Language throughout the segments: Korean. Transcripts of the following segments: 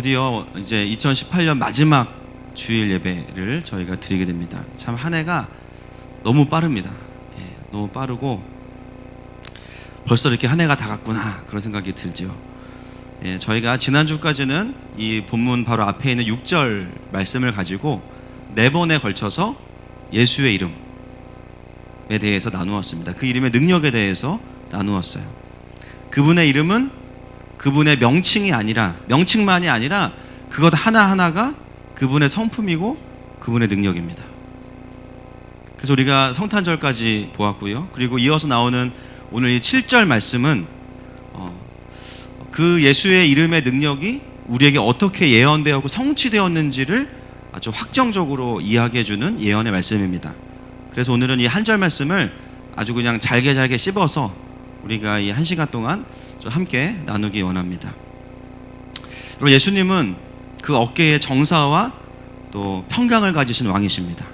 드디어 이제 2018년 마지막 주일 예배를 저희가 드리게 됩니다. 참 한 해가 너무 빠릅니다. 너무 빠르고 벌써 이렇게 한 해가 다 갔구나 그런 생각이 들죠. 저희가 지난주까지는 이 본문 바로 앞에 있는 6절 말씀을 가지고 4번에 걸쳐서 예수의 이름에 대해서 나누었습니다. 그 이름의 능력에 대해서 나누었어요. 그분의 이름은 그분의 명칭만이 아니라 그것 하나하나가 그분의 성품이고 그분의 능력입니다. 그래서 우리가 성탄절까지 보았고요. 그리고 이어서 나오는 오늘 이 7절 말씀은 그 예수의 이름의 능력이 우리에게 어떻게 예언되었고 성취되었는지를 아주 확정적으로 이야기해주는 예언의 말씀입니다. 그래서 오늘은 이 한 절 말씀을 아주 그냥 잘게 씹어서 우리가 이 1시간 동안 좀 함께 나누기 원합니다. 그리고 예수님은 그 어깨에 정사와 또 평강을 가지신 왕이십니다.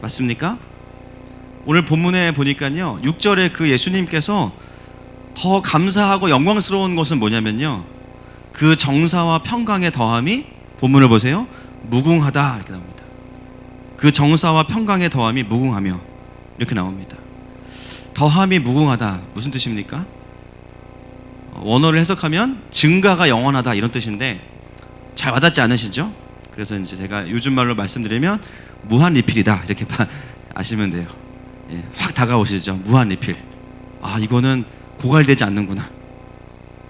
맞습니까? 오늘 본문에 보니까요 6절에 그 예수님께서 더 감사하고 영광스러운 것은 뭐냐면요 그 정사와 평강의 더함이 본문을 보세요 무궁하다 이렇게 나옵니다. 그 정사와 평강의 더함이 무궁하며 이렇게 나옵니다. 더함이 무궁하다 무슨 뜻입니까? 원어를 해석하면 증가가 영원하다 이런 뜻인데 잘 와닿지 않으시죠? 그래서 이제 제가 요즘 말로 말씀드리면 무한 리필이다 이렇게 아시면 돼요. 확 다가오시죠. 무한 리필. 아 이거는 고갈되지 않는구나.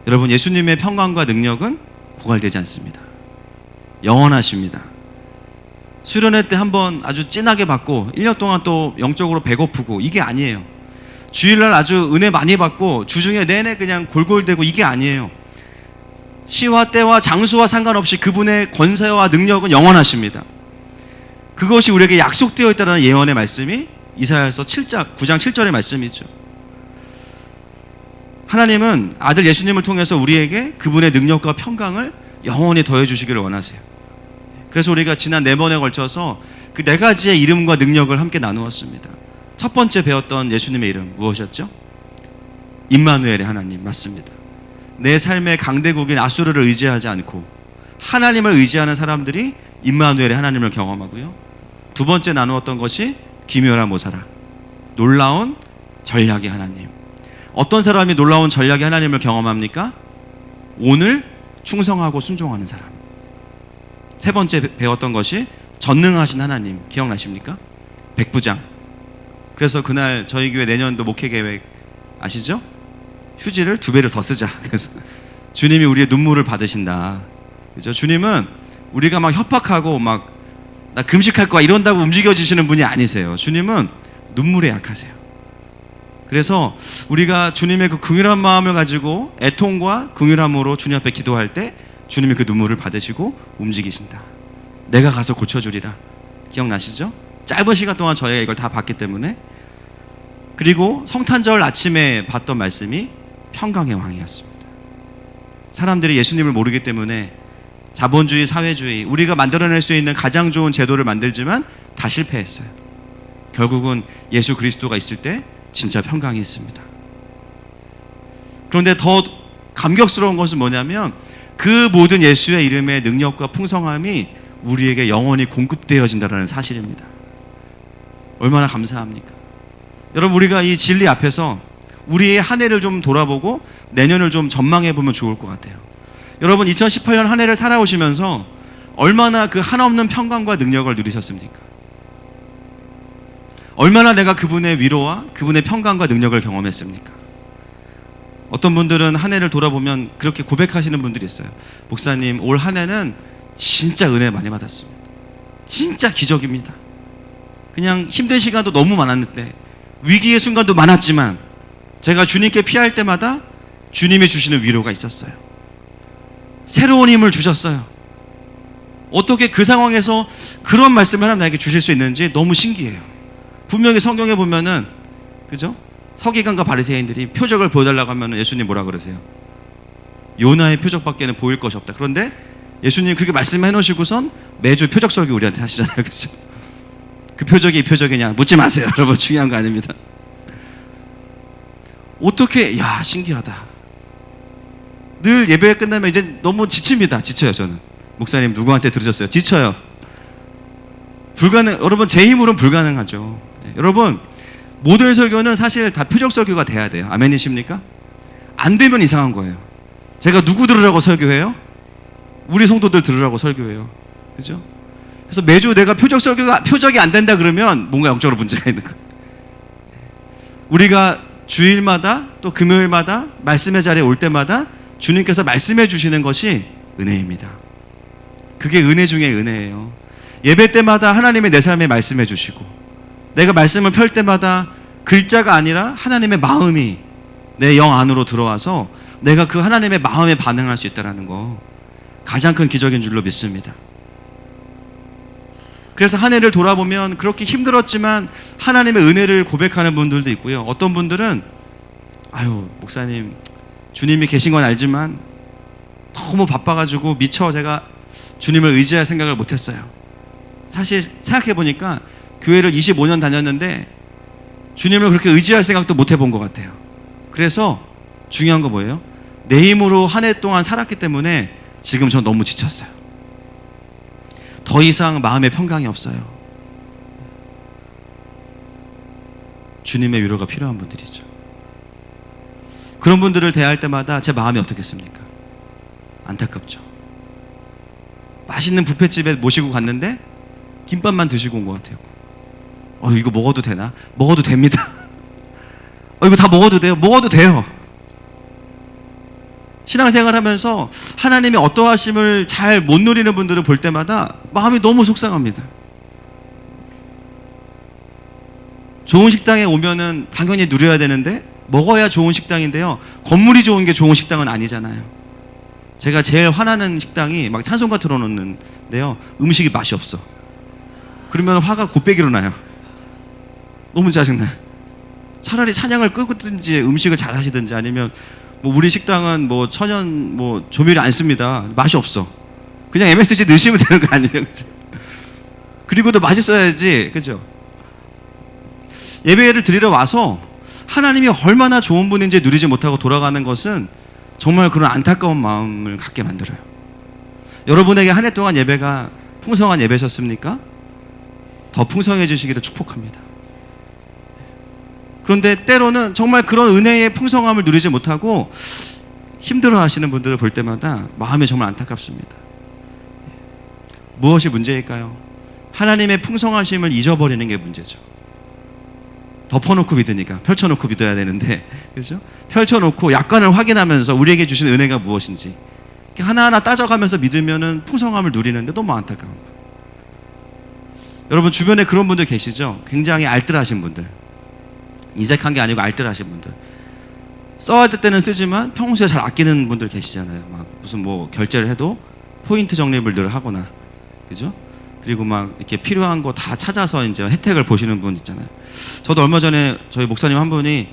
여러분 예수님의 평강과 능력은 고갈되지 않습니다. 영원하십니다. 수련회 때 한번 아주 진하게 받고 1년 동안 또 영적으로 배고프고 이게 아니에요. 주일날 아주 은혜 많이 받고 주중에 내내 그냥 골골대고 이게 아니에요. 시와 때와 장소와 상관없이 그분의 권세와 능력은 영원하십니다. 그것이 우리에게 약속되어 있다는 예언의 말씀이 이사야서 9장 7절의 말씀이죠. 하나님은 아들 예수님을 통해서 우리에게 그분의 능력과 평강을 영원히 더해 주시기를 원하세요. 그래서 우리가 지난 4번에 걸쳐서 그 4가지의 이름과 능력을 함께 나누었습니다. 첫 번째 배웠던 예수님의 이름 무엇이었죠? 임마누엘의 하나님 맞습니다. 내 삶의 강대국인 아수르를 의지하지 않고 하나님을 의지하는 사람들이 임마누엘의 하나님을 경험하고요. 두 번째 나누었던 것이 기묘라 모사라 놀라운 전략의 하나님. 어떤 사람이 놀라운 전략의 하나님을 경험합니까? 오늘 충성하고 순종하는 사람. 세 번째 배웠던 것이 전능하신 하나님 기억나십니까? 백부장. 그래서 그날 저희 교회 내년도 목회 계획 아시죠? 휴지를 2배를 더 쓰자. 그래서 주님이 우리의 눈물을 받으신다. 그죠? 주님은 우리가 막 협박하고 막 나 금식할 거야 이런다고 움직여지시는 분이 아니세요. 주님은 눈물에 약하세요. 그래서 우리가 주님의 그 긍휼한 마음을 가지고 애통과 긍휼함으로 주님 앞에 기도할 때 주님이 그 눈물을 받으시고 움직이신다. 내가 가서 고쳐주리라. 기억나시죠? 짧은 시간 동안 저희가 이걸 다 봤기 때문에. 그리고 성탄절 아침에 봤던 말씀이 평강의 왕이었습니다. 사람들이 예수님을 모르기 때문에 자본주의, 사회주의, 우리가 만들어낼 수 있는 가장 좋은 제도를 만들지만 다 실패했어요. 결국은 예수 그리스도가 있을 때 진짜 평강이 있습니다. 그런데 더 감격스러운 것은 뭐냐면 그 모든 예수의 이름의 능력과 풍성함이 우리에게 영원히 공급되어진다는 사실입니다. 얼마나 감사합니까? 여러분 우리가 이 진리 앞에서 우리의 한 해를 좀 돌아보고 내년을 좀 전망해 보면 좋을 것 같아요. 여러분 2018년 한 해를 살아오시면서 얼마나 그 한없는 평강과 능력을 누리셨습니까? 얼마나 내가 그분의 위로와 그분의 평강과 능력을 경험했습니까? 어떤 분들은 한 해를 돌아보면 그렇게 고백하시는 분들이 있어요. 목사님 올 한 해는 진짜 은혜 많이 받았습니다. 진짜 기적입니다. 그냥 힘든 시간도 너무 많았는데 위기의 순간도 많았지만 제가 주님께 피할 때마다 주님이 주시는 위로가 있었어요. 새로운 힘을 주셨어요. 어떻게 그 상황에서 그런 말씀을 하나님 나에게 주실 수 있는지 너무 신기해요. 분명히 성경에 보면은 그죠? 서기관과 바리새인들이 표적을 보여달라고 하면 예수님 뭐라 그러세요? 요나의 표적밖에는 보일 것이 없다. 그런데 예수님 그렇게 말씀해 놓으시고선 매주 표적 설교 우리한테 하시잖아요. 그죠? 그 표적이 이 표적이냐 묻지 마세요. 여러분 중요한 거 아닙니다. 어떻게 신기하다. 늘 예배가 끝나면 이제 너무 지칩니다. 지쳐요 저는. 목사님 누구한테 들으셨어요? 지쳐요. 여러분 제 힘으로는 불가능하죠. 여러분 모든 설교는 사실 다 표적 설교가 돼야 돼요. 아멘이십니까? 안 되면 이상한 거예요. 제가 누구 들으라고 설교해요? 우리 성도들 들으라고 설교해요. 그죠? 그래서 매주 내가 표적이 안 된다 그러면 뭔가 영적으로 문제가 있는 거예요. 우리가 주일마다 또 금요일마다 말씀의 자리에 올 때마다 주님께서 말씀해 주시는 것이 은혜입니다. 그게 은혜 중에 은혜예요. 예배 때마다 하나님의 내 삶에 말씀해 주시고, 내가 말씀을 펼 때마다 글자가 아니라 하나님의 마음이 내 영 안으로 들어와서 내가 그 하나님의 마음에 반응할 수 있다는 거, 가장 큰 기적인 줄로 믿습니다. 그래서 한 해를 돌아보면 그렇게 힘들었지만 하나님의 은혜를 고백하는 분들도 있고요. 어떤 분들은 아유 목사님 주님이 계신 건 알지만 너무 바빠가지고 미처 제가 주님을 의지할 생각을 못했어요. 사실 생각해보니까 교회를 25년 다녔는데 주님을 그렇게 의지할 생각도 못 해본 것 같아요. 그래서 중요한 거 뭐예요? 내 힘으로 한 해 동안 살았기 때문에 지금 전 너무 지쳤어요. 더 이상 마음에 평강이 없어요. 주님의 위로가 필요한 분들이죠. 그런 분들을 대할 때마다 제 마음이 어떻겠습니까? 안타깝죠. 맛있는 뷔페집에 모시고 갔는데 김밥만 드시고 온 것 같아요. 이거 먹어도 되나? 먹어도 됩니다. 이거 다 먹어도 돼요? 먹어도 돼요. 신앙생활 하면서 하나님의 어떠하심을 잘 못 누리는 분들을 볼 때마다 마음이 너무 속상합니다. 좋은 식당에 오면은 당연히 누려야 되는데 먹어야 좋은 식당인데요. 건물이 좋은 게 좋은 식당은 아니잖아요. 제가 제일 화나는 식당이 막 찬송가 틀어놓는데요. 음식이 맛이 없어. 그러면 화가 곱빼기로 나요. 너무 짜증나요. 차라리 찬양을 끄든지 음식을 잘 하시든지, 아니면 뭐 우리 식당은 뭐 천연 뭐 조미료 안 씁니다. 맛이 없어. 그냥 MSG 넣으시면 되는 거 아니에요, 그죠? 그리고도 맛있어야지, 그죠? 예배를 드리러 와서 하나님이 얼마나 좋은 분인지 누리지 못하고 돌아가는 것은 정말 그런 안타까운 마음을 갖게 만들어요. 여러분에게 한 해 동안 예배가 풍성한 예배셨습니까? 더 풍성해지시기를 축복합니다. 그런데 때로는 정말 그런 은혜의 풍성함을 누리지 못하고 힘들어 하시는 분들을 볼 때마다 마음이 정말 안타깝습니다. 무엇이 문제일까요? 하나님의 풍성하심을 잊어버리는 게 문제죠. 덮어놓고 믿으니까, 펼쳐놓고 믿어야 되는데, 그렇죠? 펼쳐놓고 약관을 확인하면서 우리에게 주신 은혜가 무엇인지 하나하나 따져가면서 믿으면은 풍성함을 누리는데 너무 안타까운 거예요. 여러분 주변에 그런 분들 계시죠? 굉장히 알뜰하신 분들, 인색한 게 아니고 알뜰하신 분들, 써야 될 때는 쓰지만 평소에 잘 아끼는 분들 계시잖아요. 막 무슨 뭐 결제를 해도 포인트 적립을 늘 하거나, 그죠? 그리고 막 이렇게 필요한 거 다 찾아서 이제 혜택을 보시는 분 있잖아요. 저도 얼마 전에 저희 목사님 한 분이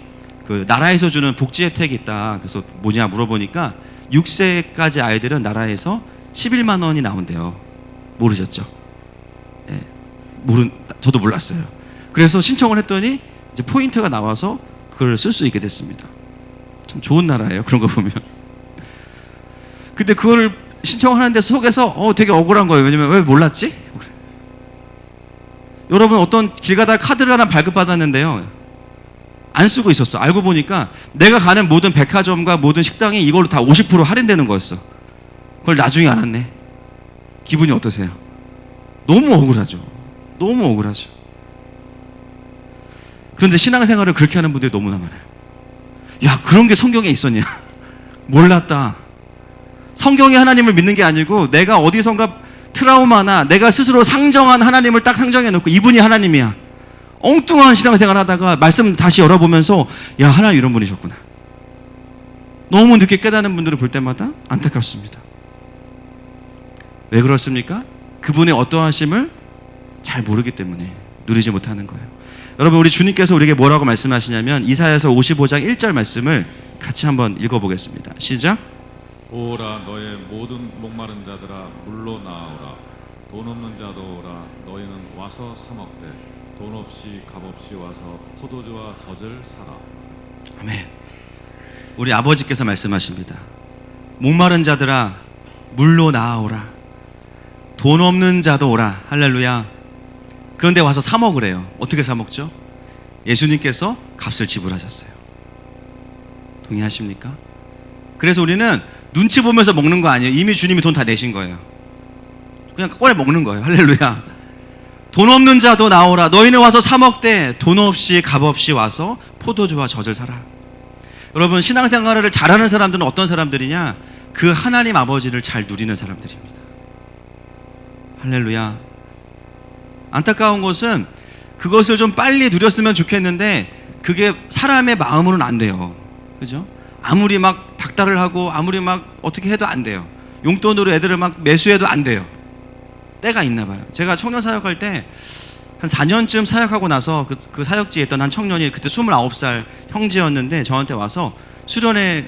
그 나라에서 주는 복지 혜택이 있다. 그래서 뭐냐 물어보니까 6세까지 아이들은 나라에서 11만 원이 나온대요. 모르셨죠? 예, 저도 몰랐어요. 그래서 신청을 했더니 이제 포인트가 나와서 그걸 쓸 수 있게 됐습니다. 참 좋은 나라예요, 그런 거 보면. 근데 그거를 신청하는데 속에서 되게 억울한 거예요. 왜냐면 왜 몰랐지? 여러분 어떤 길 가다가 카드를 하나 발급받았는데요, 안 쓰고 있었어. 알고 보니까 내가 가는 모든 백화점과 모든 식당이 이걸로 다 50% 할인되는 거였어. 그걸 나중에 알았네. 기분이 어떠세요? 너무 억울하죠. 너무 억울하죠. 그런데 신앙생활을 그렇게 하는 분들이 너무나 많아요. 야, 그런 게 성경에 있었냐? 몰랐다. 성경이 하나님을 믿는 게 아니고 내가 어디선가 트라우마나 내가 스스로 상정한 하나님을 딱 상정해 놓고 이분이 하나님이야. 엉뚱한 신앙생활 하다가 말씀 다시 열어보면서 야, 하나님 이런 분이셨구나. 너무 늦게 깨닫는 분들을 볼 때마다 안타깝습니다. 왜 그렇습니까? 그분의 어떠하심을 잘 모르기 때문에 누리지 못하는 거예요. 여러분, 우리 주님께서 우리에게 뭐라고 말씀하시냐면 이사야서 55장 1절 말씀을 같이 한번 읽어보겠습니다. 시작. 오라 너의 모든 목마른 자들아 물로 나아오라. 돈 없는 자도 오라. 너희는 와서 사 먹되 돈 없이 값없이 와서 포도주와 젖을 사라. 아멘. 우리 아버지께서 말씀하십니다. 목마른 자들아 물로 나아오라. 돈 없는 자도 오라. 할렐루야. 그런데 와서 사 먹으래요. 어떻게 사 먹죠? 예수님께서 값을 지불하셨어요. 동의하십니까? 그래서 우리는 눈치 보면서 먹는 거 아니에요. 이미 주님이 돈 다 내신 거예요. 그냥 꺼내 먹는 거예요. 할렐루야. 돈 없는 자도 나오라. 너희는 와서 사 먹되 돈 없이 값 없이 와서 포도주와 젖을 사라. 여러분, 신앙생활을 잘하는 사람들은 어떤 사람들이냐? 그 하나님 아버지를 잘 누리는 사람들입니다. 할렐루야. 안타까운 것은 그것을 좀 빨리 누렸으면 좋겠는데 그게 사람의 마음으로는 안 돼요. 그죠? 아무리 막 닥달을 하고 아무리 막 어떻게 해도 안 돼요. 용돈으로 애들을 막 매수해도 안 돼요. 때가 있나 봐요. 제가 청년 사역할 때 한 4년쯤 사역하고 나서 그 사역지에 있던 한 청년이 그때 29살 형제였는데 저한테 와서 수련회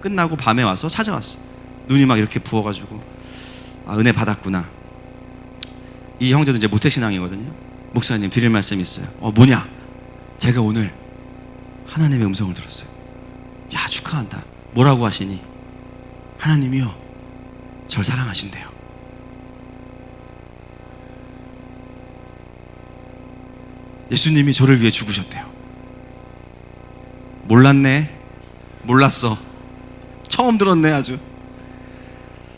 끝나고 밤에 와서 찾아왔어. 눈이 막 이렇게 부어가지고 아, 은혜 받았구나. 이 형제도 이제 모태신앙이거든요. 목사님 드릴 말씀이 있어요. 뭐냐? 제가 오늘 하나님의 음성을 들었어요. 야, 축하한다. 뭐라고 하시니? 하나님이요, 절 사랑하신대요. 예수님이 저를 위해 죽으셨대요. 몰랐네. 몰랐어. 처음 들었네. 아주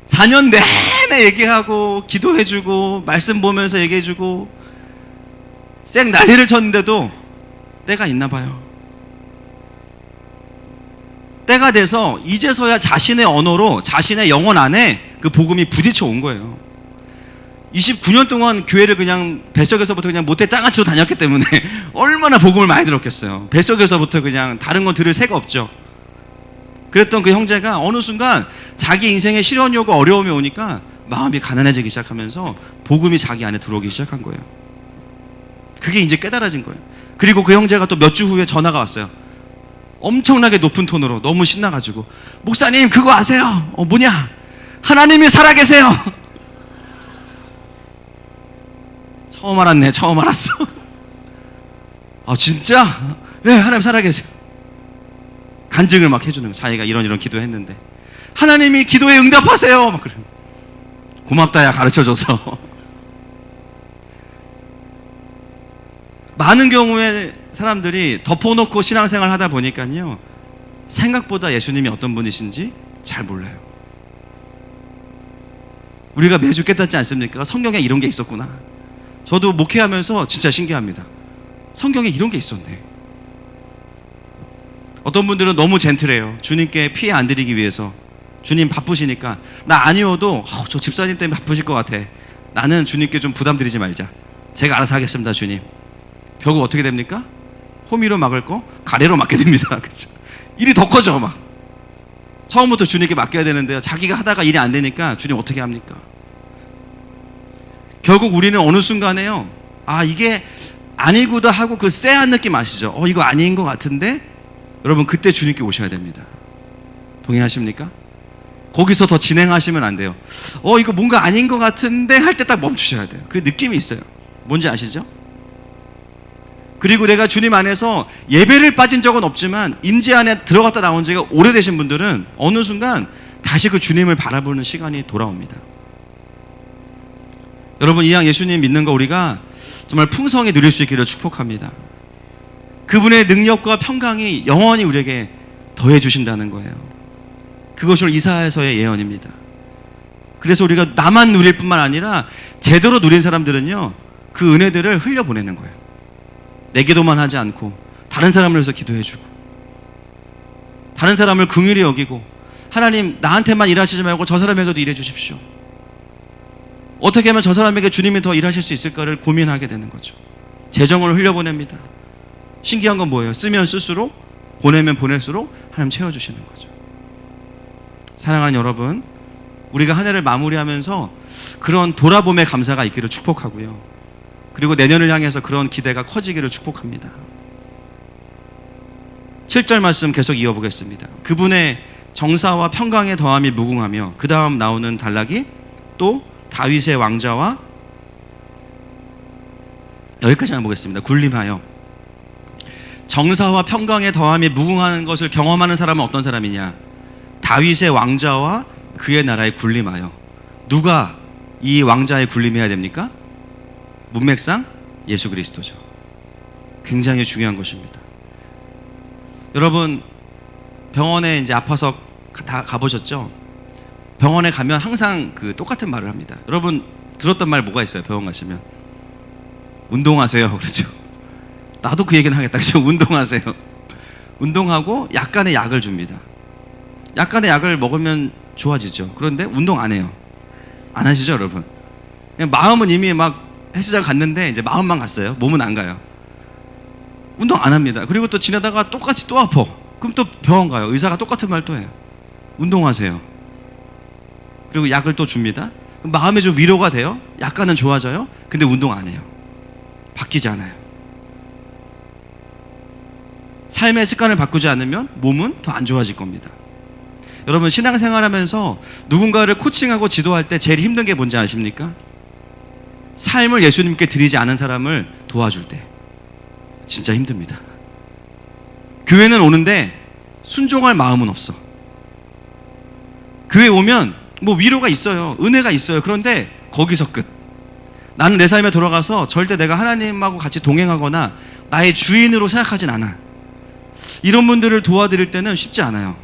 4년 내내 얘기하고 기도해주고 말씀 보면서 얘기해주고 쌩 난리를 쳤는데도 때가 있나 봐요. 때가 돼서 이제서야 자신의 언어로 자신의 영혼 안에 그 복음이 부딪혀 온 거예요. 29년 동안 교회를 그냥 뱃속에서부터 그냥 못해 짱아치로 다녔기 때문에 얼마나 복음을 많이 들었겠어요. 뱃속에서부터 그냥 다른 건 들을 새가 없죠. 그랬던 그 형제가 어느 순간 자기 인생에 시련이 오고 어려움이 오니까 마음이 가난해지기 시작하면서 복음이 자기 안에 들어오기 시작한 거예요. 그게 이제 깨달아진 거예요. 그리고 그 형제가 또 몇 주 후에 전화가 왔어요. 엄청나게 높은 톤으로 너무 신나가지고 목사님 그거 아세요? 뭐냐? 하나님이 살아계세요. 처음 알았네. 처음 알았어. 아 진짜? 네, 하나님 살아계세요. 간증을 막 해주는 거예요. 자기가 이런 기도했는데 하나님이 기도에 응답하세요. 막 그래요. 고맙다 야, 가르쳐줘서. 많은 경우에 사람들이 덮어놓고 신앙생활 하다 보니까요, 생각보다 예수님이 어떤 분이신지 잘 몰라요. 우리가 매주 깨닫지 않습니까? 성경에 이런 게 있었구나. 저도 목회하면서 진짜 신기합니다. 성경에 이런 게 있었네. 어떤 분들은 너무 젠틀해요. 주님께 피해 안 드리기 위해서. 주님 바쁘시니까 나 아니어도 저 집사님 때문에 바쁘실 것 같아. 나는 주님께 좀 부담 드리지 말자. 제가 알아서 하겠습니다, 주님. 결국 어떻게 됩니까? 호미로 막을 거 가래로 막게 됩니다. 그렇죠? 일이 더 커져. 막 처음부터 주님께 맡겨야 되는데요, 자기가 하다가 일이 안 되니까 주님 어떻게 합니까? 결국 우리는 어느 순간에요, 아 이게 아니구나 하고 그 쎄한 느낌 아시죠? 이거 아닌 것 같은데, 여러분 그때 주님께 오셔야 됩니다. 동의하십니까? 거기서 더 진행하시면 안 돼요. 이거 뭔가 아닌 것 같은데 할 때 딱 멈추셔야 돼요. 그 느낌이 있어요. 뭔지 아시죠? 그리고 내가 주님 안에서 예배를 빠진 적은 없지만 임재 안에 들어갔다 나온 지가 오래되신 분들은 어느 순간 다시 그 주님을 바라보는 시간이 돌아옵니다. 여러분, 이왕 예수님 믿는 거 우리가 정말 풍성히 누릴 수 있기를 축복합니다. 그분의 능력과 평강이 영원히 우리에게 더해 주신다는 거예요. 그것이 이사야서의 예언입니다. 그래서 우리가 나만 누릴 뿐만 아니라 제대로 누린 사람들은요, 그 은혜들을 흘려보내는 거예요. 내 기도만 하지 않고 다른 사람을 위해서 기도해주고, 다른 사람을 긍휼히 여기고, 하나님 나한테만 일하시지 말고 저 사람에게도 일해 주십시오. 어떻게 하면 저 사람에게 주님이 더 일하실 수 있을까를 고민하게 되는 거죠. 재정을 흘려보냅니다. 신기한 건 뭐예요? 쓰면 쓸수록, 보내면 보낼수록 하나님 채워주시는 거죠. 사랑하는 여러분, 우리가 한 해를 마무리하면서 그런 돌아봄의 감사가 있기를 축복하고요, 그리고 내년을 향해서 그런 기대가 커지기를 축복합니다. 7절 말씀 계속 이어보겠습니다. 그분의 정사와 평강의 더함이 무궁하며, 그 다음 나오는 단락이 또 다윗의 왕자와, 여기까지만 보겠습니다. 군림하여. 정사와 평강의 더함이 무궁한 것을 경험하는 사람은 어떤 사람이냐? 다윗의 왕자와 그의 나라에 군림하여. 누가 이 왕자의 군림해야 됩니까? 문맥상 예수 그리스도죠. 굉장히 중요한 것입니다. 여러분, 병원에 이제 아파서 다 가보셨죠? 병원에 가면 항상 그 똑같은 말을 합니다. 여러분 들었던 말 뭐가 있어요? 병원 가시면 운동하세요. 그렇죠? 나도 그 얘기는 하겠다. 그렇죠? 운동하세요. 운동하고 약간의 약을 줍니다. 약간의 약을 먹으면 좋아지죠. 그런데 운동 안 해요. 안 하시죠, 여러분? 그냥 마음은 이미 막 헬스장 갔는데 이제 마음만 갔어요. 몸은 안 가요. 운동 안 합니다. 그리고 또 지내다가 똑같이 또 아파. 그럼 또 병원 가요. 의사가 똑같은 말 또 해요. 운동하세요. 그리고 약을 또 줍니다. 마음에 좀 위로가 돼요. 약간은 좋아져요. 근데 운동 안 해요. 바뀌지 않아요. 삶의 습관을 바꾸지 않으면 몸은 더 안 좋아질 겁니다. 여러분, 신앙생활하면서 누군가를 코칭하고 지도할 때 제일 힘든 게 뭔지 아십니까? 삶을 예수님께 드리지 않은 사람을 도와줄 때 진짜 힘듭니다. 교회는 오는데 순종할 마음은 없어. 교회 오면 뭐 위로가 있어요. 은혜가 있어요. 그런데 거기서 끝. 나는 내 삶에 돌아가서 절대 내가 하나님하고 같이 동행하거나 나의 주인으로 생각하진 않아. 이런 분들을 도와드릴 때는 쉽지 않아요.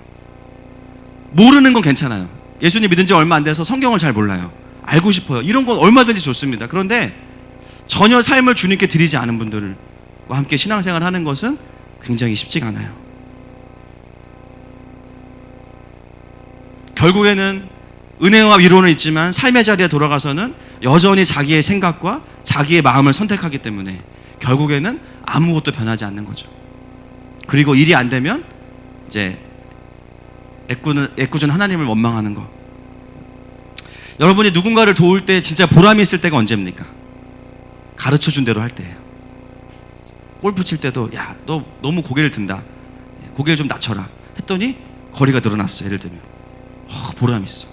모르는 건 괜찮아요. 예수님 믿은 지 얼마 안 돼서 성경을 잘 몰라요. 알고 싶어요. 이런 건 얼마든지 좋습니다. 그런데 전혀 삶을 주님께 드리지 않은 분들과 함께 신앙생활을 하는 것은 굉장히 쉽지가 않아요. 결국에는 은혜와 위로는 있지만 삶의 자리에 돌아가서는 여전히 자기의 생각과 자기의 마음을 선택하기 때문에 결국에는 아무것도 변하지 않는 거죠. 그리고 일이 안 되면 이제 애꿎은 하나님을 원망하는 거. 여러분이 누군가를 도울 때 진짜 보람이 있을 때가 언제입니까? 가르쳐준 대로 할 때예요. 골프 칠 때도 야, 너 너무 고개를 든다. 고개를 좀 낮춰라. 했더니 거리가 늘어났어. 예를 들면 보람이 있어.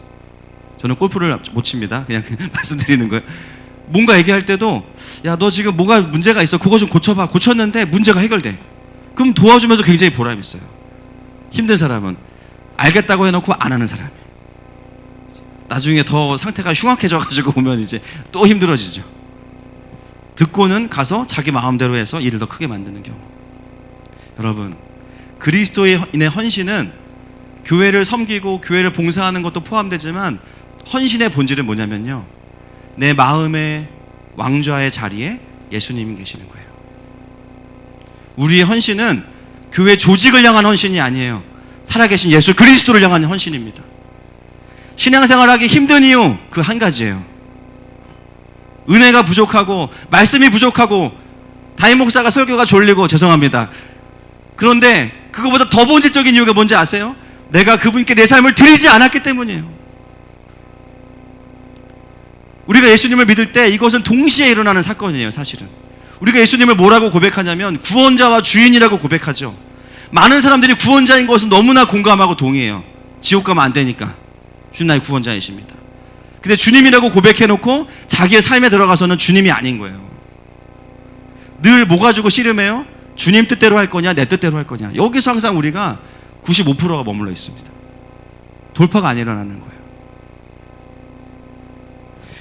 저는 골프를 못 칩니다. 그냥 말씀드리는 거예요. 뭔가 얘기할 때도 야, 너 지금 뭐가 문제가 있어. 그거 좀 고쳐봐. 고쳤는데 문제가 해결돼. 그럼 도와주면서 굉장히 보람이 있어요. 힘든 사람은 알겠다고 해놓고 안 하는 사람이 나중에 더 상태가 흉악해져가지고 오면 이제 또 힘들어지죠. 듣고는 가서 자기 마음대로 해서 일을 더 크게 만드는 경우. 여러분, 그리스도인의 헌신은 교회를 섬기고 교회를 봉사하는 것도 포함되지만 헌신의 본질은 뭐냐면요, 내 마음의 왕좌의 자리에 예수님이 계시는 거예요. 우리의 헌신은 교회 조직을 향한 헌신이 아니에요. 살아계신 예수 그리스도를 향한 헌신입니다. 신앙생활하기 힘든 이유 그 한 가지예요. 은혜가 부족하고 말씀이 부족하고 담임 목사가 설교가 졸리고 죄송합니다. 그런데 그거보다 더 본질적인 이유가 뭔지 아세요? 내가 그분께 내 삶을 드리지 않았기 때문이에요. 우리가 예수님을 믿을 때 이것은 동시에 일어나는 사건이에요. 사실은 우리가 예수님을 뭐라고 고백하냐면 구원자와 주인이라고 고백하죠. 많은 사람들이 구원자인 것은 너무나 공감하고 동의해요. 지옥 가면 안 되니까 주님 나의 구원자이십니다. 근데 주님이라고 고백해놓고 자기의 삶에 들어가서는 주님이 아닌 거예요. 늘 뭐 가지고 씨름해요? 주님 뜻대로 할 거냐 내 뜻대로 할 거냐. 여기서 항상 우리가 95%가 머물러 있습니다. 돌파가 안 일어나는 거예요.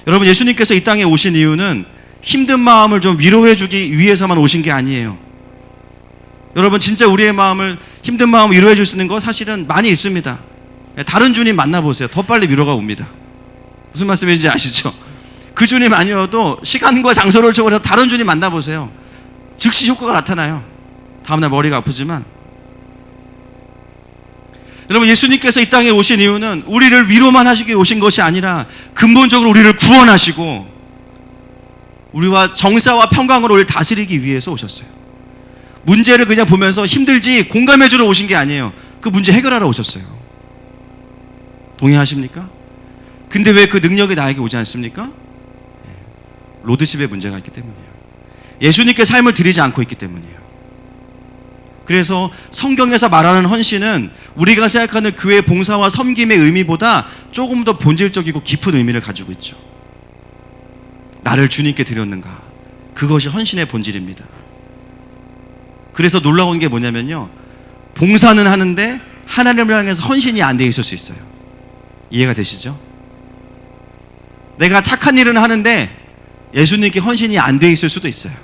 여러분, 예수님께서 이 땅에 오신 이유는 힘든 마음을 좀 위로해 주기 위해서만 오신 게 아니에요. 여러분, 진짜 우리의 마음을, 힘든 마음을 위로해 줄 수 있는 거 사실은 많이 있습니다. 다른 주님 만나보세요. 더 빨리 위로가 옵니다. 무슨 말씀인지 아시죠? 그 주님 아니어도 시간과 장소를 초월해서 다른 주님 만나보세요. 즉시 효과가 나타나요. 다음날 머리가 아프지만. 여러분, 예수님께서 이 땅에 오신 이유는 우리를 위로만 하시기 위해 오신 것이 아니라 근본적으로 우리를 구원하시고 우리와 정사와 평강으로 우리를 다스리기 위해서 오셨어요. 문제를 그냥 보면서 힘들지 공감해 주러 오신 게 아니에요. 그 문제 해결하러 오셨어요. 동의하십니까? 근데 왜 그 능력이 나에게 오지 않습니까? 로드십의 문제가 있기 때문이에요. 예수님께 삶을 드리지 않고 있기 때문이에요. 그래서 성경에서 말하는 헌신은 우리가 생각하는 교회 봉사와 섬김의 의미보다 조금 더 본질적이고 깊은 의미를 가지고 있죠. 나를 주님께 드렸는가? 그것이 헌신의 본질입니다. 그래서 놀라운 게 뭐냐면요, 봉사는 하는데 하나님을 향해서 헌신이 안 돼 있을 수 있어요. 이해가 되시죠? 내가 착한 일은 하는데 예수님께 헌신이 안 돼 있을 수도 있어요.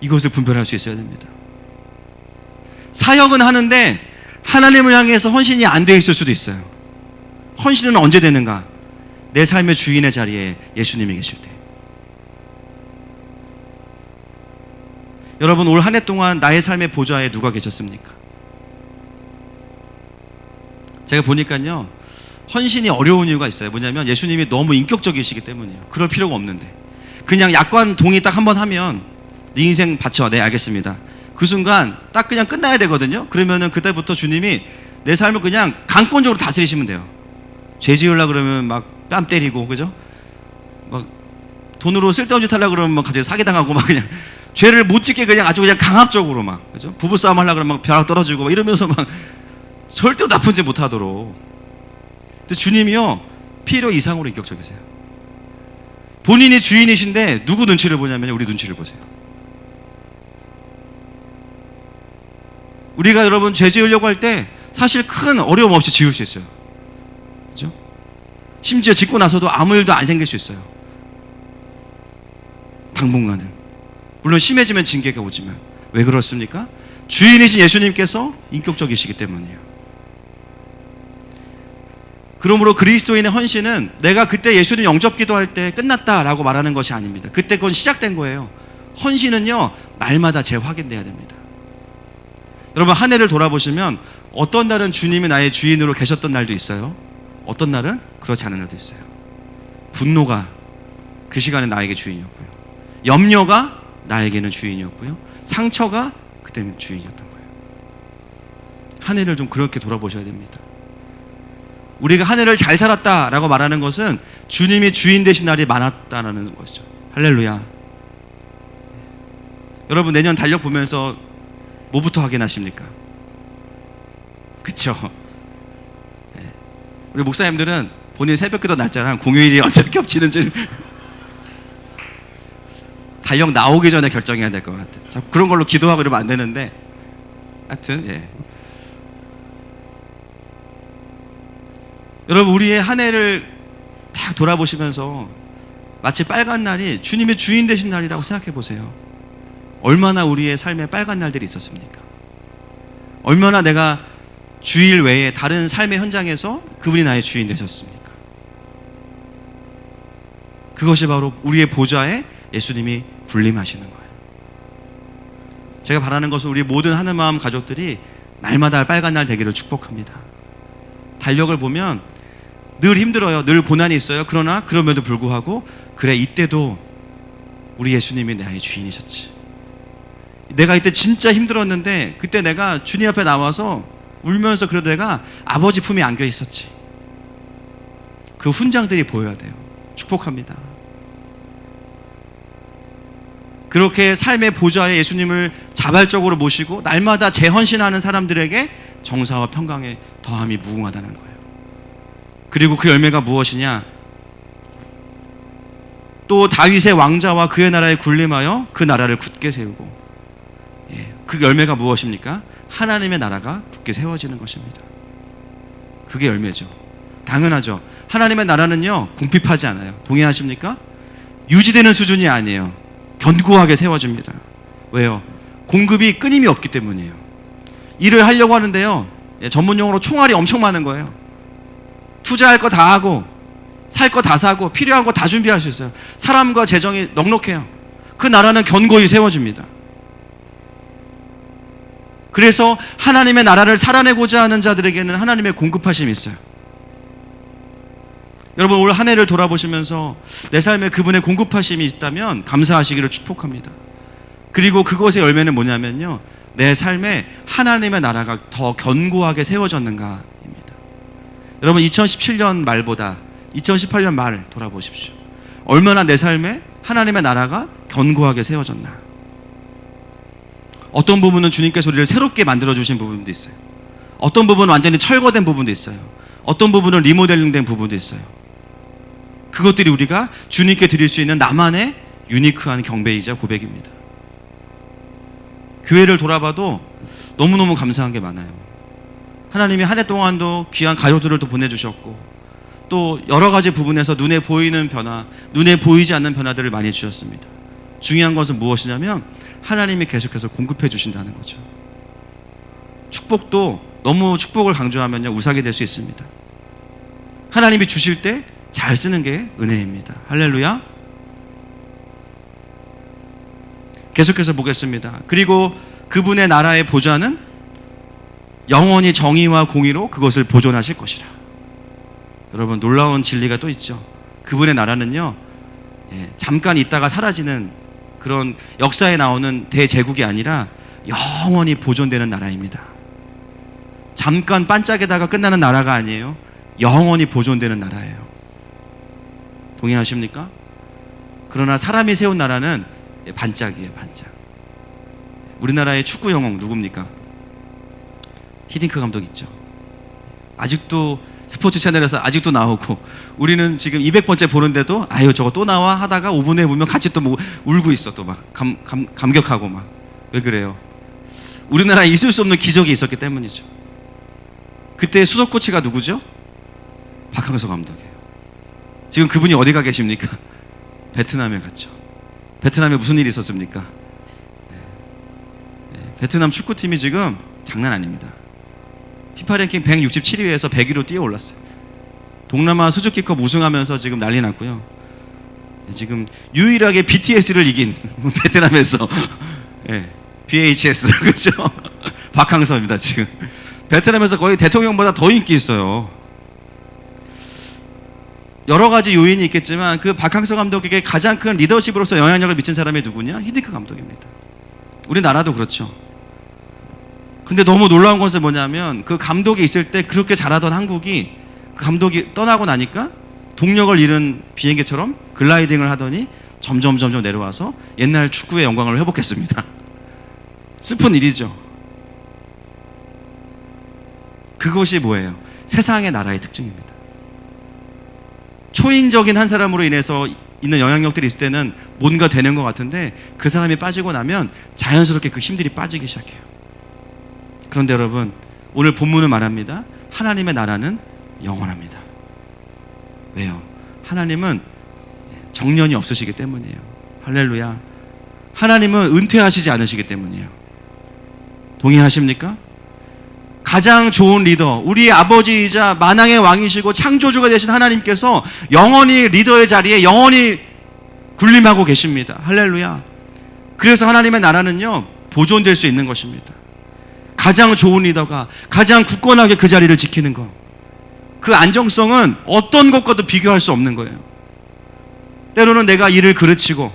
이것을 분별할 수 있어야 됩니다. 사역은 하는데 하나님을 향해서 헌신이 안 돼 있을 수도 있어요. 헌신은 언제 되는가? 내 삶의 주인의 자리에 예수님이 계실 때. 여러분, 올 한 해 동안 나의 삶의 보좌에 누가 계셨습니까? 제가 보니까요, 헌신이 어려운 이유가 있어요. 뭐냐면 예수님이 너무 인격적이시기 때문이에요. 그럴 필요가 없는데 그냥 약관 동의 딱 한번 하면 네 인생 바쳐. 네, 알겠습니다. 그 순간 딱 그냥 끝나야 되거든요. 그러면은 그때부터 주님이 내 삶을 그냥 강권적으로 다스리시면 돼요. 죄 지으려고 그러면 막 뺨 때리고, 그죠? 막 돈으로 쓸데없는 짓 하려고 그러면 막 갑자기 사기당하고, 막 그냥 죄를 못 짓게 그냥 아주 그냥 강압적으로 막, 그죠? 부부싸움 하려고 그러면 막 벼락 떨어지고 막 이러면서 막 절대로 나쁜 짓 못 하도록. 근데 주님이요, 필요 이상으로 인격적이세요. 본인이 주인이신데 누구 눈치를 보냐면 우리 눈치를 보세요. 우리가 여러분 죄 지으려고 할 때 사실 큰 어려움 없이 지을 수 있어요. 그죠? 심지어 짓고 나서도 아무 일도 안 생길 수 있어요. 당분간은. 물론 심해지면 징계가 오지만. 왜 그렇습니까? 주인이신 예수님께서 인격적이시기 때문이에요. 그러므로 그리스도인의 헌신은 내가 그때 예수님 영접 기도할 때 끝났다라고 말하는 것이 아닙니다. 그때 그건 시작된 거예요. 헌신은요, 날마다 재확인돼야 됩니다. 여러분, 한 해를 돌아보시면 어떤 날은 주님이 나의 주인으로 계셨던 날도 있어요. 어떤 날은 그렇지 않은 날도 있어요. 분노가 그 시간에 나에게 주인이었고요. 염려가 나에게는 주인이었고요. 상처가 그때는 주인이었던 거예요. 한 해를 좀 그렇게 돌아보셔야 됩니다. 우리가 한 해를 잘 살았다라고 말하는 것은 주님이 주인 되신 날이 많았다라는 것이죠. 할렐루야. 여러분, 내년 달력 보면서 뭐부터 확인하십니까? 그쵸? 네. 우리 목사님들은 본인 새벽기도 날짜랑 공휴일이 언제 겹치는지 달력 나오기 전에 결정해야 될 것 같아요. 자꾸 그런 걸로 기도하고 이러면 안 되는데, 하여튼, 예. 여러분, 우리의 한 해를 딱 돌아보시면서 마치 빨간 날이 주님의 주인 되신 날이라고 생각해 보세요. 얼마나 우리의 삶에 빨간 날들이 있었습니까? 얼마나 내가 주일 외에 다른 삶의 현장에서 그분이 나의 주인 되셨습니까? 그것이 바로 우리의 보좌에 예수님이 군림하시는 거예요. 제가 바라는 것은 우리 모든 하늘마음 가족들이 날마다 빨간 날 되기를 축복합니다. 달력을 보면 늘 힘들어요. 늘 고난이 있어요. 그러나 그럼에도 불구하고 그래, 이때도 우리 예수님이 나의 주인이셨지. 내가 이때 진짜 힘들었는데 그때 내가 주님 앞에 나와서 울면서 그래도 내가 아버지 품에 안겨 있었지. 그 훈장들이 보여야 돼요. 축복합니다. 그렇게 삶의 보좌에 예수님을 자발적으로 모시고 날마다 재헌신하는 사람들에게 정사와 평강의 더함이 무궁하다는 거예요. 그리고 그 열매가 무엇이냐? 또 다윗의 왕자와 그의 나라에 군림하여 그 나라를 굳게 세우고, 그 열매가 무엇입니까? 하나님의 나라가 굳게 세워지는 것입니다. 그게 열매죠. 당연하죠. 하나님의 나라는요, 궁핍하지 않아요. 동의하십니까? 유지되는 수준이 아니에요. 견고하게 세워집니다. 왜요? 공급이 끊임이 없기 때문이에요. 일을 하려고 하는데요, 전문용어로 총알이 엄청 많은 거예요. 투자할 거 다 하고 살 거 다 사고 필요한 거 다 준비할 수 있어요. 사람과 재정이 넉넉해요. 그 나라는 견고히 세워집니다. 그래서 하나님의 나라를 살아내고자 하는 자들에게는 하나님의 공급하심이 있어요. 여러분, 올 한 해를 돌아보시면서 내 삶에 그분의 공급하심이 있다면 감사하시기를 축복합니다. 그리고 그것의 열매는 뭐냐면요, 내 삶에 하나님의 나라가 더 견고하게 세워졌는가입니다. 여러분, 2017년 말보다 2018년 말 돌아보십시오. 얼마나 내 삶에 하나님의 나라가 견고하게 세워졌나. 어떤 부분은 주님께서 우리를 새롭게 만들어주신 부분도 있어요. 어떤 부분은 완전히 철거된 부분도 있어요. 어떤 부분은 리모델링된 부분도 있어요. 그것들이 우리가 주님께 드릴 수 있는 나만의 유니크한 경배이자 고백입니다. 교회를 돌아봐도 너무너무 감사한 게 많아요. 하나님이 한 해 동안도 귀한 가족들을 또 보내주셨고, 또 여러 가지 부분에서 눈에 보이는 변화, 눈에 보이지 않는 변화들을 많이 주셨습니다. 중요한 것은 무엇이냐면 하나님이 계속해서 공급해 주신다는 거죠. 축복도 너무 축복을 강조하면요 우상이 될 수 있습니다. 하나님이 주실 때 잘 쓰는 게 은혜입니다. 할렐루야. 계속해서 보겠습니다. 그리고 그분의 나라의 보좌는 영원히 정의와 공의로 그것을 보존하실 것이라. 여러분 놀라운 진리가 또 있죠. 그분의 나라는요 잠깐 있다가 사라지는 그런 역사에 나오는 대제국이 아니라 영원히 보존되는 나라입니다. 잠깐 반짝이다가 끝나는 나라가 아니에요. 영원히 보존되는 나라예요. 동의하십니까? 그러나 사람이 세운 나라는 반짝이에요. 반짝. 우리나라의 축구 영웅 누굽니까? 히딩크 감독 있죠. 아직도 스포츠 채널에서 아직도 나오고, 우리는 지금 200번째 보는데도 아유 저거 또 나와 하다가 5분 후에 보면 같이 또 뭐 울고 있어. 또 막 감격하고 막. 왜 그래요? 우리나라에 있을 수 없는 기적이 있었기 때문이죠. 그때 수석 코치가 누구죠? 박항서 감독이에요. 지금 그분이 어디 가 계십니까? 베트남에 갔죠. 베트남에 무슨 일이 있었습니까? 베트남 축구팀이 지금 장난 아닙니다. 피파 랭킹 167위에서 100위로 뛰어 올랐어요. 동남아 수즈키컵 우승하면서 지금 난리 났고요. 지금 유일하게 BTS를 이긴 베트남에서 BHS 그렇죠? 박항서입니다. 지금 베트남에서 거의 대통령보다 더 인기 있어요. 여러 가지 요인이 있겠지만 그 박항서 감독에게 가장 큰 리더십으로서 영향력을 미친 사람이 누구냐? 히딩크 감독입니다. 우리나라도 그렇죠. 근데 너무 놀라운 것은 뭐냐면 그 감독이 있을 때 그렇게 잘하던 한국이 그 감독이 떠나고 나니까 동력을 잃은 비행기처럼 글라이딩을 하더니 점점 내려와서 옛날 축구의 영광을 회복했습니다. 슬픈 일이죠. 그것이 뭐예요? 세상의 나라의 특징입니다. 초인적인 한 사람으로 인해서 있는 영향력들이 있을 때는 뭔가 되는 것 같은데 그 사람이 빠지고 나면 자연스럽게 그 힘들이 빠지기 시작해요. 그런데 여러분 오늘 본문은 말합니다. 하나님의 나라는 영원합니다. 왜요? 하나님은 정년이 없으시기 때문이에요. 할렐루야. 하나님은 은퇴하시지 않으시기 때문이에요. 동의하십니까? 가장 좋은 리더, 우리 아버지이자 만왕의 왕이시고 창조주가 되신 하나님께서 영원히 리더의 자리에 영원히 군림하고 계십니다. 할렐루야. 그래서 하나님의 나라는요 보존될 수 있는 것입니다. 가장 좋은 리더가 가장 굳건하게 그 자리를 지키는 것, 그 안정성은 어떤 것과도 비교할 수 없는 거예요. 때로는 내가 일을 그르치고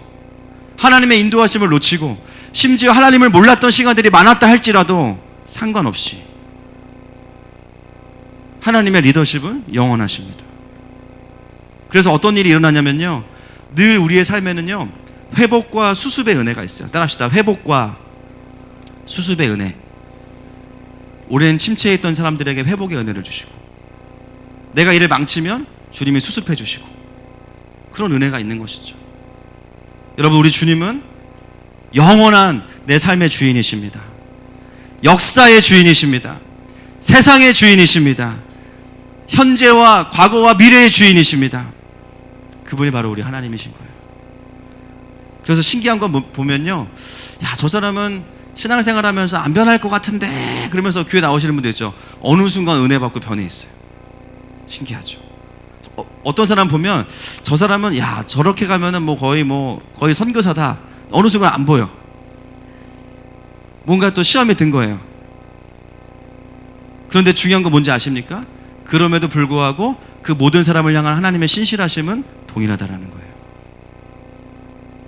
하나님의 인도하심을 놓치고 심지어 하나님을 몰랐던 시간들이 많았다 할지라도 상관없이 하나님의 리더십은 영원하십니다. 그래서 어떤 일이 일어나냐면요 늘 우리의 삶에는요 회복과 수습의 은혜가 있어요. 따라합시다. 회복과 수습의 은혜. 오랜 침체에 있던 사람들에게 회복의 은혜를 주시고, 내가 일을 망치면 주님이 수습해 주시고, 그런 은혜가 있는 것이죠. 여러분 우리 주님은 영원한 내 삶의 주인이십니다. 역사의 주인이십니다. 세상의 주인이십니다. 현재와 과거와 미래의 주인이십니다. 그분이 바로 우리 하나님이신 거예요. 그래서 신기한 건 보면요 야, 저 사람은 신앙생활 하면서 안 변할 것 같은데 그러면서 교회 나오시는 분들 있죠. 어느 순간 은혜 받고 변해 있어요. 신기하죠. 어떤 사람 보면 저 사람은 야 저렇게 가면은 거의 선교사다. 어느 순간 안 보여. 뭔가 또 시험에 든 거예요. 그런데 중요한 건 뭔지 아십니까? 그럼에도 불구하고 그 모든 사람을 향한 하나님의 신실하심은 동일하다라는 거예요.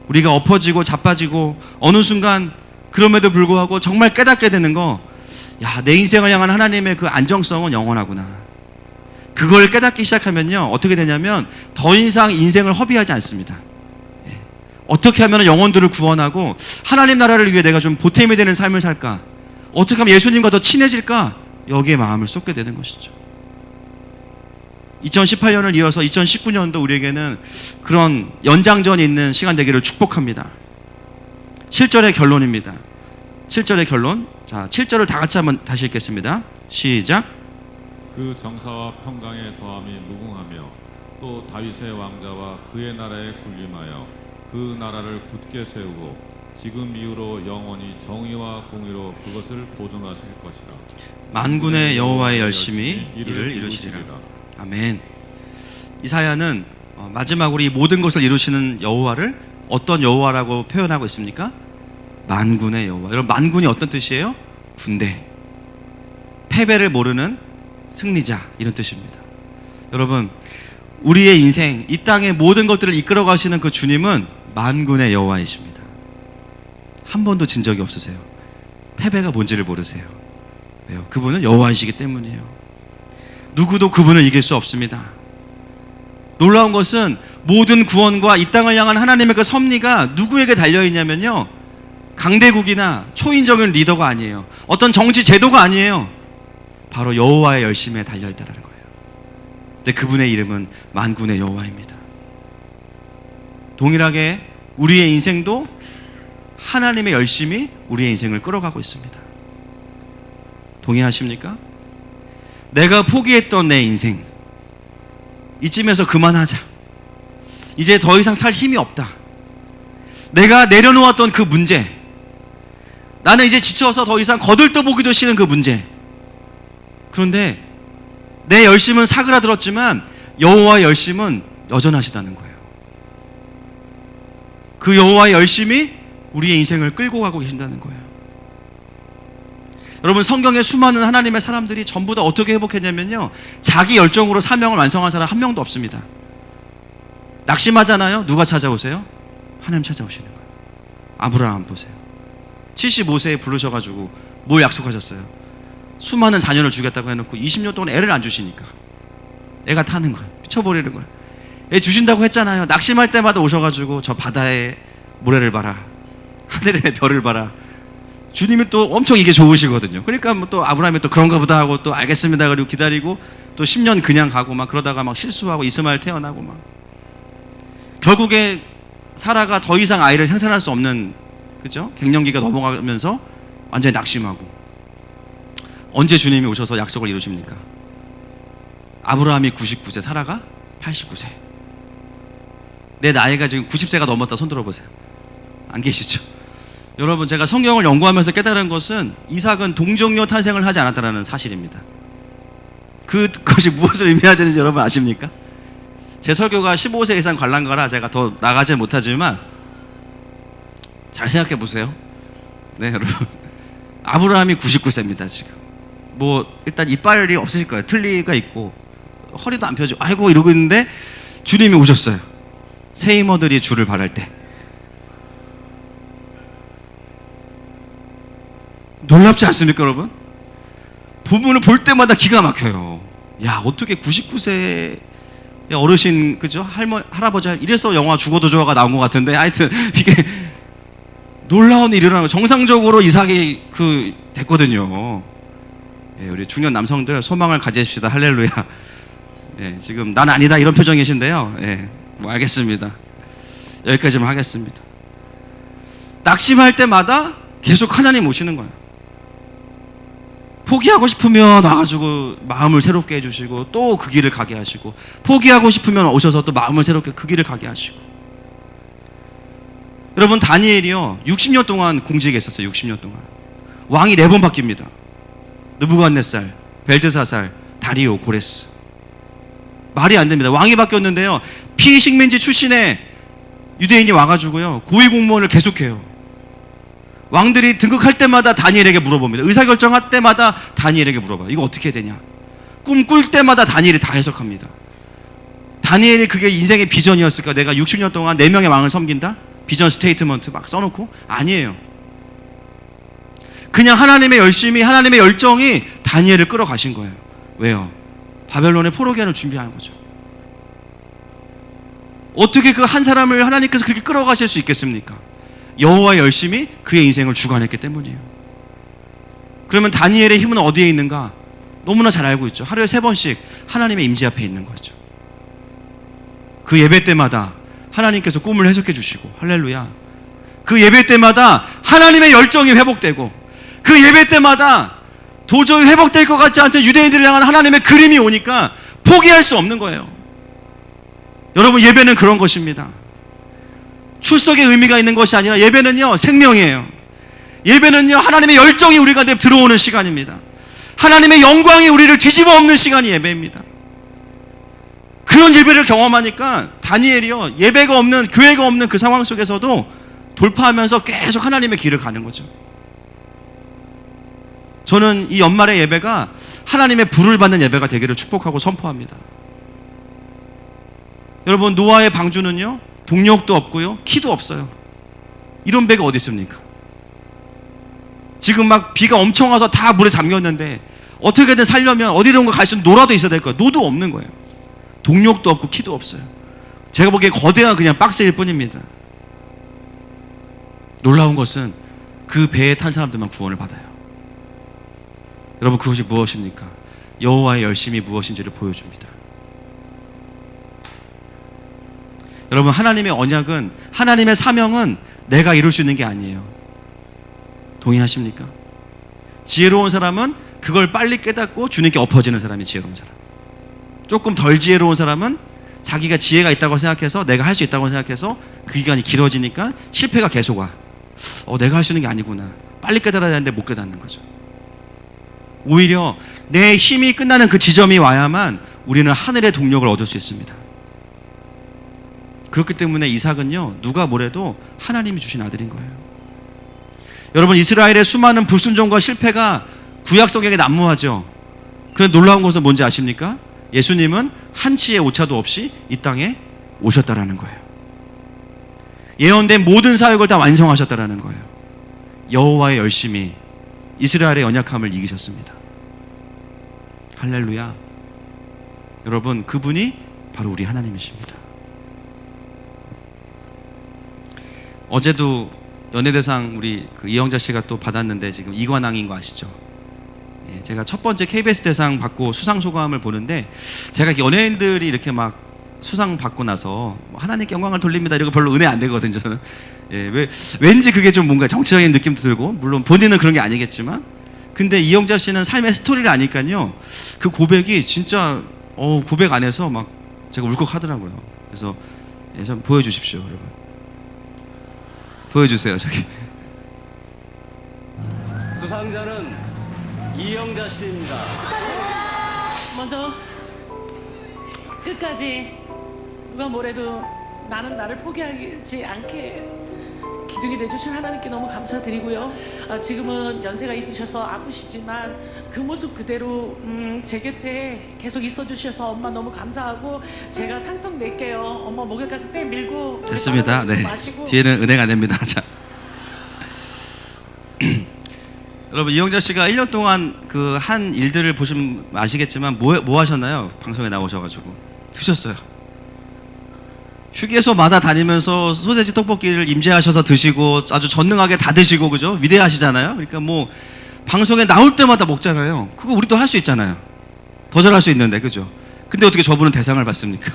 우리가 엎어지고 자빠지고 어느 순간 그럼에도 불구하고 정말 깨닫게 되는 거, 야, 내 인생을 향한 하나님의 그 안정성은 영원하구나. 그걸 깨닫기 시작하면요 어떻게 되냐면 더 이상 인생을 허비하지 않습니다. 어떻게 하면 영혼들을 구원하고 하나님 나라를 위해 내가 좀 보탬이 되는 삶을 살까, 어떻게 하면 예수님과 더 친해질까, 여기에 마음을 쏟게 되는 것이죠. 2018년을 이어서 2019년도 우리에게는 그런 연장전이 있는 시간 되기를 축복합니다. 7절의 결론입니다. 7절의 결론. 자, 7절을 다 같이 한번 다시 읽겠습니다. 시작. 그 정사와 평강의 더함이 무궁하며 또 다윗의 왕자와 그의 나라에 군림하여 그 나라를 굳게 세우고 지금 이후로 영원히 정의와 공의로 그것을 보존하실 것이라. 만군의 여호와의 열심히 이를 이루시리라. 아멘. 이사야는 마지막으로 이 모든 것을 이루시는 여호와를 어떤 여호와라고 표현하고 있습니까? 만군의 여호와. 여러분, 만군이 어떤 뜻이에요? 군대. 패배를 모르는 승리자, 이런 뜻입니다. 여러분, 우리의 인생, 이 땅의 모든 것들을 이끌어 가시는 그 주님은 만군의 여호와이십니다. 한 번도 진 적이 없으세요. 패배가 뭔지를 모르세요. 왜요? 그분은 여호와이시기 때문이에요. 누구도 그분을 이길 수 없습니다. 놀라운 것은 모든 구원과 이 땅을 향한 하나님의 그 섭리가 누구에게 달려있냐면요, 강대국이나 초인적인 리더가 아니에요. 어떤 정치 제도가 아니에요. 바로 여호와의 열심에 달려있다는 거예요. 근데 그분의 이름은 만군의 여호와입니다. 동일하게 우리의 인생도 하나님의 열심이 우리의 인생을 끌어가고 있습니다. 동의하십니까? 내가 포기했던 내 인생, 이쯤에서 그만하자. 이제 더 이상 살 힘이 없다. 내가 내려놓았던 그 문제, 나는 이제 지쳐서 더 이상 거들떠보기도 싫은 그 문제. 그런데 내 열심은 사그라들었지만 여호와의 열심은 여전하시다는 거예요. 그 여호와의 열심이 우리의 인생을 끌고 가고 계신다는 거예요. 여러분, 성경에 수많은 하나님의 사람들이 전부 다 어떻게 회복했냐면요, 자기 열정으로 사명을 완성한 사람 한 명도 없습니다. 낙심하잖아요. 누가 찾아오세요? 하나님 찾아오시는 거예요. 아브라함 보세요. 75세에 부르셔가지고 뭘 약속하셨어요? 수많은 자녀를 주겠다고 해놓고 20년 동안 애를 안 주시니까 애가 타는 거예요. 미쳐버리는 거예요. 애 주신다고 했잖아요. 낙심할 때마다 오셔가지고 저 바다에 모래를 봐라, 하늘의 별을 봐라. 주님이 또 엄청 이게 좋으시거든요. 그러니까 뭐 또 아브라함이 또 그런가 보다 하고 또 알겠습니다 그리고 기다리고 또 10년 그냥 가고 막 그러다가 막 실수하고 이스마엘 태어나고 막 결국에 사라가 더 이상 아이를 생산할 수 없는, 그죠? 갱년기가 넘어가면서 완전히 낙심하고. 언제 주님이 오셔서 약속을 이루십니까? 아브라함이 99세, 사라가 89세. 내 나이가 지금 90세가 넘었다 손 들어보세요. 안 계시죠? 여러분, 제가 성경을 연구하면서 깨달은 것은 이삭은 동정녀 탄생을 하지 않았다는 사실입니다. 그것이 무엇을 의미하는지 여러분 아십니까? 제 설교가 15세 이상 관람가라 제가 더 나가지 못하지만 잘 생각해 보세요. 네, 여러분. 아브라함이 99세입니다, 지금. 뭐, 일단 이빨이 없으실 거예요. 틀니가 있고, 허리도 안 펴지고, 아이고, 이러고 있는데, 주님이 오셨어요. 새 이모들이 주를 바랄 때. 놀랍지 않습니까, 여러분? 부분을 볼 때마다 기가 막혀요. 야, 어떻게 99세 어르신, 그죠? 할아버지, 이래서 영화 죽어도 좋아가 나온 것 같은데, 하여튼, 이게, 놀라운 일이라는 거. 정상적으로 이삭이 됐거든요. 예, 우리 중년 남성들 소망을 가지십시다. 할렐루야. 예, 지금 난 아니다 이런 표정이신데요. 예, 뭐 알겠습니다. 여기까지만 하겠습니다. 낙심할 때마다 계속 하나님 오시는 거예요. 포기하고 싶으면 와가지고 마음을 새롭게 해주시고 또 그 길을 가게 하시고, 포기하고 싶으면 오셔서 또 마음을 새롭게 그 길을 가게 하시고. 여러분, 다니엘이요 60년 동안 공직에 있었어요. 60년 동안 왕이 4번 바뀝니다. 느부갓네살, 벨드사살, 다리오, 고레스. 말이 안 됩니다. 왕이 바뀌었는데요, 피식민지 출신의 유대인이 와가지고요 고위공무원을 계속해요. 왕들이 등극할 때마다 다니엘에게 물어봅니다. 의사결정할 때마다 다니엘에게 물어봐요. 이거 어떻게 해야 되냐. 꿈 꿀 때마다 다니엘이 다 해석합니다. 다니엘이 그게 인생의 비전이었을까? 내가 60년 동안 4명의 왕을 섬긴다? 비전 스테이트먼트 막 써놓고? 아니에요. 그냥 하나님의 열심이, 하나님의 열정이 다니엘을 끌어가신 거예요. 왜요? 바벨론의 포로기한을 준비하는 거죠. 어떻게 그 한 사람을 하나님께서 그렇게 끌어가실 수 있겠습니까? 여호와의 열심이 그의 인생을 주관했기 때문이에요. 그러면 다니엘의 힘은 어디에 있는가? 너무나 잘 알고 있죠. 하루에 3번씩 하나님의 임재 앞에 있는 거죠. 그 예배 때마다 하나님께서 꿈을 해석해 주시고, 할렐루야. 그 예배 때마다 하나님의 열정이 회복되고, 그 예배 때마다 도저히 회복될 것 같지 않던 유대인들을 향한 하나님의 그림이 오니까 포기할 수 없는 거예요. 여러분, 예배는 그런 것입니다. 출석의 의미가 있는 것이 아니라 예배는요, 생명이에요. 예배는요, 하나님의 열정이 우리 가운데 들어오는 시간입니다. 하나님의 영광이 우리를 뒤집어 엎는 시간이 예배입니다. 그런 예배를 경험하니까 다니엘이요, 예배가 없는, 교회가 없는 그 상황 속에서도 돌파하면서 계속 하나님의 길을 가는 거죠. 저는 이 연말의 예배가 하나님의 불을 받는 예배가 되기를 축복하고 선포합니다. 여러분, 노아의 방주는요, 동력도 없고요, 키도 없어요. 이런 배가 어디 있습니까? 지금 막 비가 엄청 와서 다 물에 잠겼는데 어떻게든 살려면 어디론가 갈 수 있는 노라도 있어야 될 거예요. 노도 없는 거예요. 동력도 없고 키도 없어요. 제가 보기에 거대한 그냥 박스일 뿐입니다. 놀라운 것은 그 배에 탄 사람들만 구원을 받아요. 여러분, 그것이 무엇입니까? 여호와의 열심이 무엇인지를 보여줍니다. 여러분, 하나님의 언약은, 하나님의 사명은 내가 이룰 수 있는 게 아니에요. 동의하십니까? 지혜로운 사람은 그걸 빨리 깨닫고 주님께 엎어지는 사람이 지혜로운 사람. 조금 덜 지혜로운 사람은 자기가 지혜가 있다고 생각해서, 내가 할 수 있다고 생각해서 그 기간이 길어지니까 실패가 계속 와. 내가 할 수 있는 게 아니구나. 빨리 깨달아야 되는데 못 깨닫는 거죠. 오히려 내 힘이 끝나는 그 지점이 와야만 우리는 하늘의 동력을 얻을 수 있습니다. 그렇기 때문에 이삭은요, 누가 뭐래도 하나님이 주신 아들인 거예요. 여러분, 이스라엘의 수많은 불순종과 실패가 구약 성경에 난무하죠. 그런데 놀라운 것은 뭔지 아십니까? 예수님은 한치의 오차도 없이 이 땅에 오셨다라는 거예요. 예언된 모든 사역을 다 완성하셨다라는 거예요. 여호와의 열심히 이스라엘의 연약함을 이기셨습니다. 할렐루야. 여러분, 그분이 바로 우리 하나님이십니다. 어제도 연예대상 우리 그 이영자 씨가 또 받았는데 지금 이관왕인 거 아시죠? 예, 제가 첫 번째 KBS 대상 받고 수상 소감을 보는데, 제가 연예인들이 이렇게 막 수상 받고 나서 하나님께 영광을 돌립니다 이런 거 별로 은혜 안 되거든요, 저는. 예, 왠지 그게 좀 뭔가 정치적인 느낌도 들고, 물론 본인은 그런 게 아니겠지만, 근데 이영자 씨는 삶의 스토리를 아니까요, 그 고백이 진짜 고백 안에서 막 제가 울컥하더라고요. 그래서 예, 좀 보여주십시오, 여러분. 보여주세요, 저기. 수상자는 이영자 씨입니다. 먼저 끝까지 누가 뭐래도 나는 나를 포기하지 않게 기둥이 되주신 하나님께 너무 감사드리고요. 지금은 연세가 있으셔서 아프시지만 그 모습 그대로 제 곁에 계속 있어주셔서 엄마 너무 감사하고, 제가 상통 낼게요. 엄마 목욕가서 때 밀고 됐습니다. 네. 마시고. 뒤에는 은혜가 안 됩니다. 자. 여러분, 이영자 씨가 1년 동안 그 한 일들을 보시면 아시겠지만 뭐 하셨나요? 방송에 나오셔가지고 드셨어요. 휴게소마다 다니면서 소세지 떡볶이를 임재하셔서 드시고 아주 전능하게 다 드시고, 그죠? 위대하시잖아요. 그러니까 뭐 방송에 나올 때마다 먹잖아요. 그거 우리도 할 수 있잖아요. 더 잘할 수 있는데, 그죠? 근데 어떻게 저분은 대상을 받습니까?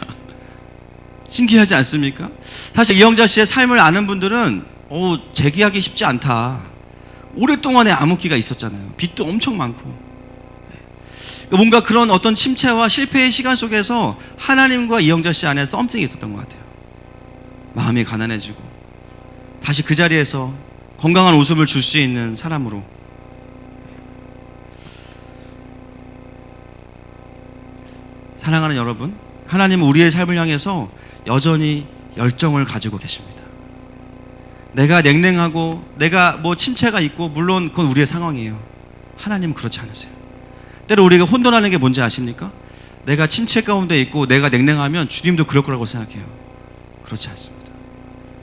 신기하지 않습니까? 사실 이영자 씨의 삶을 아는 분들은 재기하기 쉽지 않다. 오랫동안의 암흑기가 있었잖아요. 빚도 엄청 많고. 뭔가 그런 어떤 침체와 실패의 시간 속에서 하나님과 이영자 씨 안에 썸씽이 있었던 것 같아요. 마음이 가난해지고 다시 그 자리에서 건강한 웃음을 줄 수 있는 사람으로. 사랑하는 여러분, 하나님은 우리의 삶을 향해서 여전히 열정을 가지고 계십니다. 내가 냉랭하고 내가 뭐 침체가 있고, 물론 그건 우리의 상황이에요. 하나님은 그렇지 않으세요. 때로 우리가 혼돈하는 게 뭔지 아십니까? 내가 침체 가운데 있고 내가 냉랭하면 주님도 그럴 거라고 생각해요. 그렇지 않습니다.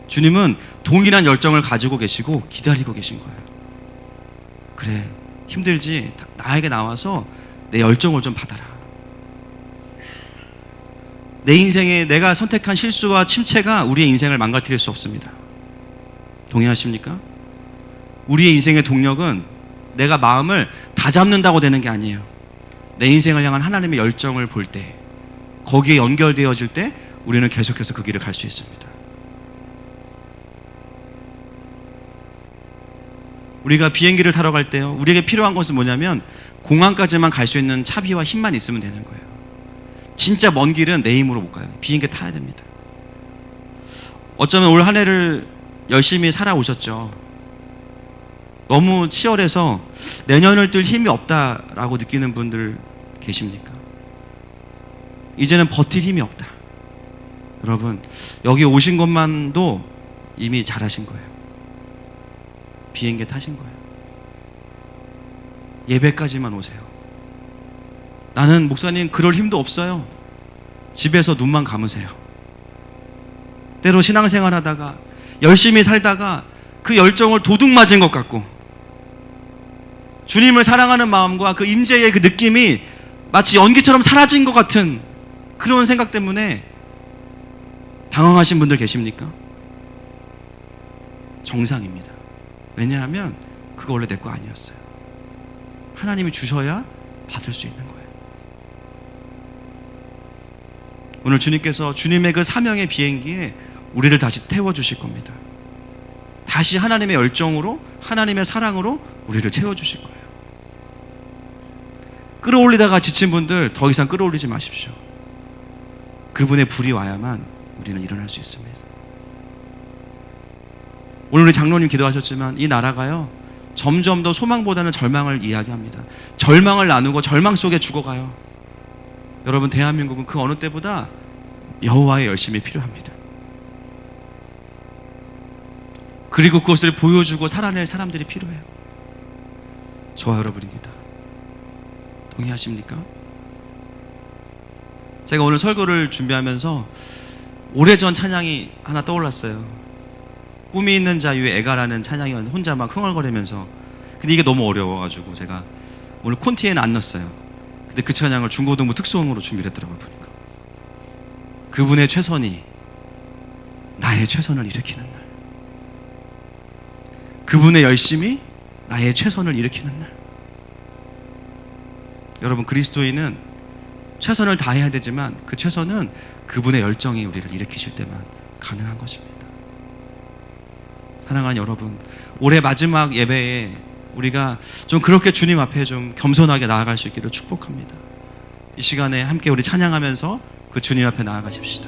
주님은 동일한 열정을 가지고 계시고 기다리고 계신 거예요. 그래, 힘들지? 나에게 나와서 내 열정을 좀 받아라. 내 인생에 내가 선택한 실수와 침체가 우리의 인생을 망가뜨릴 수 없습니다. 동의하십니까? 우리의 인생의 동력은 내가 마음을 다 잡는다고 되는 게 아니에요. 내 인생을 향한 하나님의 열정을 볼 때, 거기에 연결되어질 때 우리는 계속해서 그 길을 갈 수 있습니다. 우리가 비행기를 타러 갈 때요, 우리에게 필요한 것은 뭐냐면 공항까지만 갈 수 있는 차비와 힘만 있으면 되는 거예요. 진짜 먼 길은 내 힘으로 못 가요. 비행기 타야 됩니다. 어쩌면 올 한 해를 열심히 살아오셨죠. 너무 치열해서 내년을 뜰 힘이 없다라고 느끼는 분들 계십니까? 이제는 버틸 힘이 없다. 여러분, 여기 오신 것만도 이미 잘하신 거예요. 비행기 타신 거예요. 예배까지만 오세요. 나는 목사님 그럴 힘도 없어요. 집에서 눈만 감으세요. 때로 신앙생활 하다가 열심히 살다가 그 열정을 도둑 맞은 것 같고, 주님을 사랑하는 마음과 그 임재의 그 느낌이 마치 연기처럼 사라진 것 같은 그런 생각 때문에 당황하신 분들 계십니까? 정상입니다. 왜냐하면 그거 원래 내 거 아니었어요. 하나님이 주셔야 받을 수 있는 거예요. 오늘 주님께서 주님의 그 사명의 비행기에 우리를 다시 태워주실 겁니다. 다시 하나님의 열정으로, 하나님의 사랑으로 우리를 채워주실 거예요. 끌어올리다가 지친 분들 더 이상 끌어올리지 마십시오. 그분의 불이 와야만 우리는 일어날 수 있습니다. 오늘 우리 장로님 기도하셨지만 이 나라가요, 점점 더 소망보다는 절망을 이야기합니다. 절망을 나누고 절망 속에 죽어가요. 여러분, 대한민국은 그 어느 때보다 여호와의 열심이 필요합니다. 그리고 그것을 보여주고 살아낼 사람들이 필요해요. 저와 여러분입니다. 동의하십니까? 제가 오늘 설교를 준비하면서 오래전 찬양이 하나 떠올랐어요. 꿈이 있는 자유의 애가라는 찬양이 혼자 막 흥얼거리면서, 근데 이게 너무 어려워가지고 제가 오늘 콘티에는 안 넣었어요. 근데 그 찬양을 중고등부 특수홍으로 준비를 했더라고요. 보니까 그분의 최선이 나의 최선을 일으키는 날, 그분의 열심이 나의 최선을 일으키는 날. 여러분, 그리스도인은 최선을 다해야 되지만 그 최선은 그분의 열정이 우리를 일으키실 때만 가능한 것입니다. 사랑하는 여러분, 올해 마지막 예배에 우리가 좀 그렇게 주님 앞에 좀 겸손하게 나아갈 수 있기를 축복합니다. 이 시간에 함께 우리 찬양하면서 그 주님 앞에 나아가십시다.